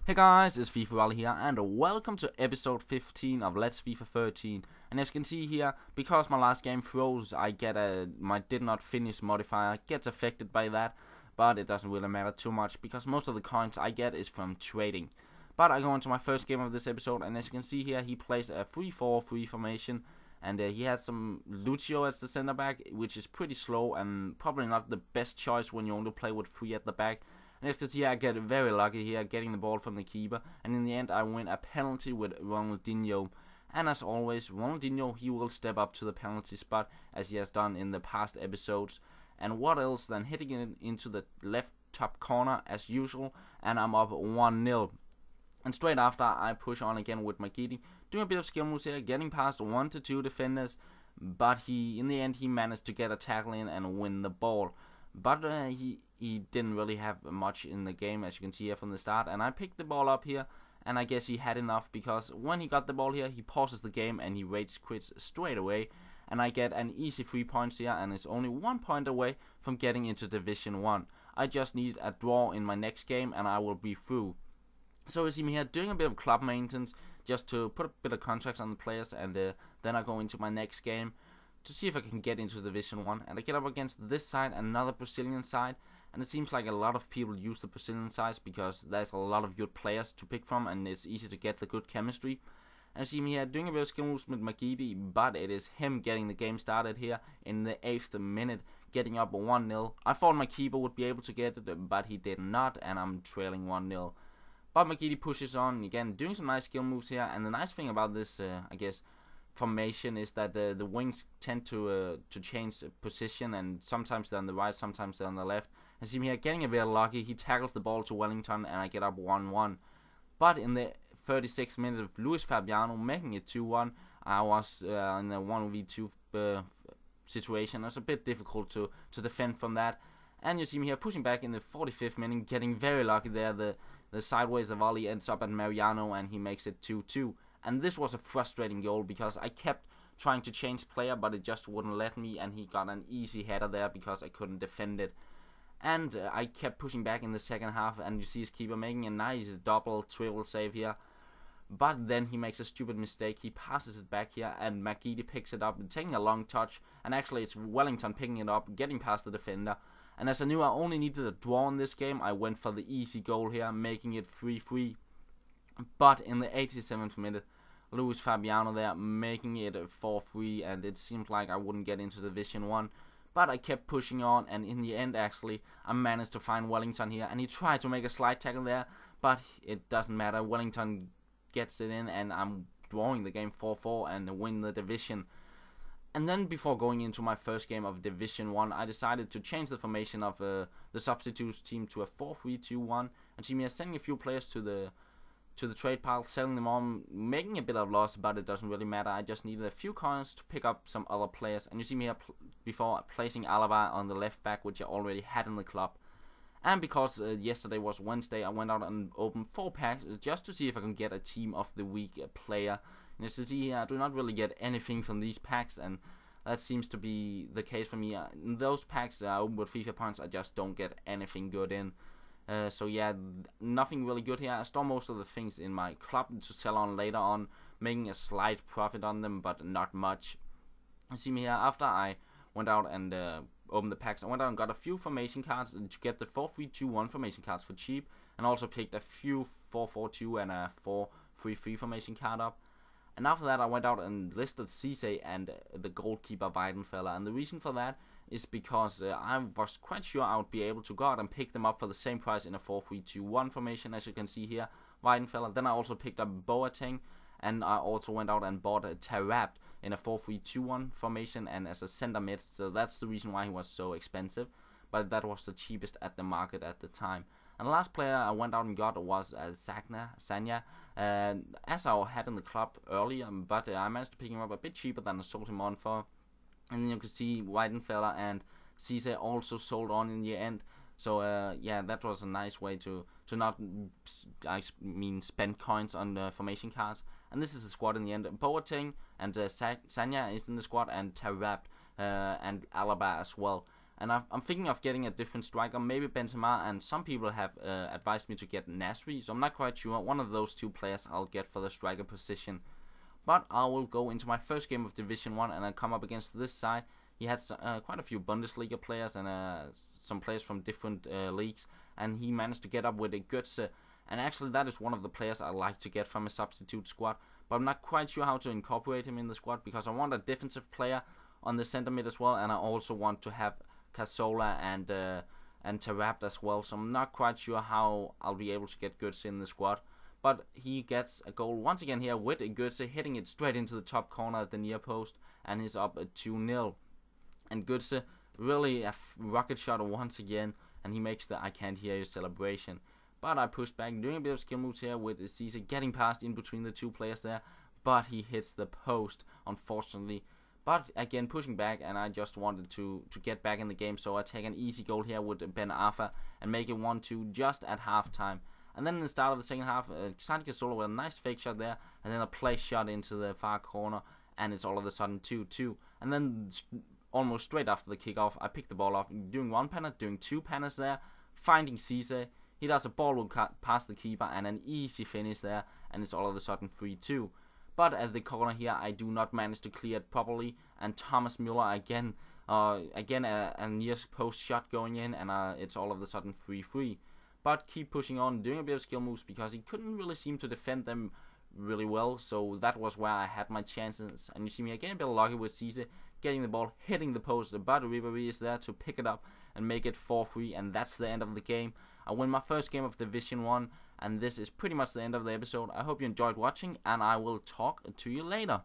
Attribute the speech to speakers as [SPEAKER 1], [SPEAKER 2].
[SPEAKER 1] Hey guys, it's FifaRalle here, and welcome to episode 15 of Let's FIFA 13. And as you can see here, because my last game froze, I get my did not finish modifier gets affected by that, but it doesn't really matter too much because most of the coins I get is from trading. But I go into my first game of this episode, and as you can see here, he plays a 3-4-3 formation, and he has some Lucio as the center back, which is pretty slow and probably not the best choice when you only play with 3 at the back. And as you can see, I get very lucky here getting the ball from the keeper, and in the end I win a penalty with Ronaldinho. And as always, Ronaldinho, he will step up to the penalty spot as he has done in the past episodes. And what else than hitting it into the left top corner as usual, and I'm up 1-0. And straight after, I push on again with Makiti, doing a bit of skill moves here, getting past 1 to 2 defenders, but in the end he managed to get a tackle in and win the ball. But he didn't really have much in the game, as you can see here from the start, and I picked the ball up here, and I guess he had enough, because when he got the ball here, he pauses the game and he rage quits straight away, and I get an easy 3 points here, and it's only 1 point away from getting into Division 1. I just need a draw in my next game and I will be through. So you see me here doing a bit of club maintenance, just to put a bit of contracts on the players, and then I go into my next game to see if I can get into Division 1. And I get up against this side, another Brazilian side, and it seems like a lot of people use the Brazilian sides because there's a lot of good players to pick from and it's easy to get the good chemistry. And you see me here doing a bit of skill moves with Magidi, but it is him getting the game started here in the 8th minute, getting up 1-0. I thought my keeper would be able to get it, but he did not, and I'm trailing 1-0. But Magidi pushes on again, doing some nice skill moves here, and the nice thing about this, I guess, formation is that the wings tend to change position, and sometimes they're on the right, sometimes they're on the left. And see me here getting a bit lucky, he tackles the ball to Wellington and I get up 1-1. But in the 36th minute of Luis Fabiano making it 2-1, I was in a 1v2 situation. It was a bit difficult to defend from that. And you see me here pushing back in the 45th minute, getting very lucky there. The sideways volley ends up at Mariano and he makes it 2-2. And this was a frustrating goal because I kept trying to change player, but it just wouldn't let me, and he got an easy header there because I couldn't defend it. And I kept pushing back in the second half, and you see his keeper making a nice double triple save here. But then he makes a stupid mistake. He passes it back here, and Magidi picks it up and taking a long touch. And actually it's Wellington picking it up, getting past the defender. And as I knew I only needed a draw in this game, I went for the easy goal here, making it 3-3. But in the 87th minute, Luis Fabiano there making it 4-3, and it seemed like I wouldn't get into Division 1. But I kept pushing on, and in the end actually I managed to find Wellington here, and he tried to make a slide tackle there, but it doesn't matter. Wellington gets it in, and I'm drawing the game 4-4 and win the division. And then before going into my first game of Division 1, I decided to change the formation of the substitutes team to a 4-3-2-1, and see me sending a few players to the trade pile, selling them on, making a bit of loss, but it doesn't really matter. I just needed a few coins to pick up some other players, and you see me here before placing Alaba on the left back, which I already had in the club. And because yesterday was Wednesday, I went out and opened 4 packs just to see if I can get a team of the week player. And as you see here, I do not really get anything from these packs, and that seems to be the case for me. In those packs I open with FIFA points, I just don't get anything good in. So yeah, nothing really good here. I store most of the things in my club to sell on later on, making a slight profit on them, but not much. You see me here, after I went out and opened the packs, I went out and got a few formation cards to get the 4-3-2-1 formation cards for cheap, and also picked a few 4-4-2 and a 4-3-3 formation card up. And after that I went out and listed Cisse and the goalkeeper Weidenfeller, and the reason for that is because I was quite sure I would be able to go out and pick them up for the same price in a 4-3-2-1 formation, as you can see here, Weidenfeller. Then I also picked up Boateng, and I also went out and bought a Taarabt in a 4-3-2-1 formation and as a center mid, so that's the reason why he was so expensive, but that was the cheapest at the market at the time. And the last player I went out and got was Sanya, as I had in the club earlier, but I managed to pick him up a bit cheaper than I sold him on for. And then you can see Weidenfeller and Cisse also sold on in the end. So yeah, that was a nice way to not spend coins on the formation cards. And this is the squad in the end. Boateng and Sanya is in the squad, and Taarabt and Alaba as well. And I'm thinking of getting a different striker, maybe Benzema, and some people have advised me to get Nasri, so I'm not quite sure. One of those two players I'll get for the striker position. But I will go into my first game of Division 1 and I come up against this side. He has quite a few Bundesliga players and some players from different leagues, and he managed to get up with a Götze. And actually that is one of the players I like to get from a substitute squad, but I'm not quite sure how to incorporate him in the squad because I want a defensive player on the center mid as well, and I also want to have Cazorla and Taarabt as well, so I'm not quite sure how I'll be able to get Götze in the squad. But he gets a goal once again here with Götze, hitting it straight into the top corner at the near post, and he's up at 2-0. And Götze, really a rocket shot once again, and he makes the I can't hear you celebration. But I push back, doing a bit of skill moves here with Cisse getting past in between the two players there, but he hits the post, unfortunately. But again, pushing back, and I just wanted to get back in the game, so I take an easy goal here with Ben Arfa and make it 1-2 just at halftime. And then in the start of the second half, Santi Cazorla with a nice fake shot there, and then a play shot into the far corner, and it's all of a sudden 2-2. And then almost straight after the kickoff, I pick the ball off, doing one panner, doing two panners there, finding Cisse. He does a ball cut past the keeper and an easy finish there, and it's all of a sudden 3-2. But at the corner here, I do not manage to clear it properly, and Thomas Müller again a near post shot going in, and it's all of a sudden 3-3. But keep pushing on, doing a bit of skill moves because he couldn't really seem to defend them really well, so that was where I had my chances. And you see me again a bit lucky with Cisse getting the ball, hitting the post, but Ribéry is there to pick it up and make it 4-3, and that's the end of the game. I win my first game of Division 1, and this is pretty much the end of the episode. I hope you enjoyed watching, and I will talk to you later.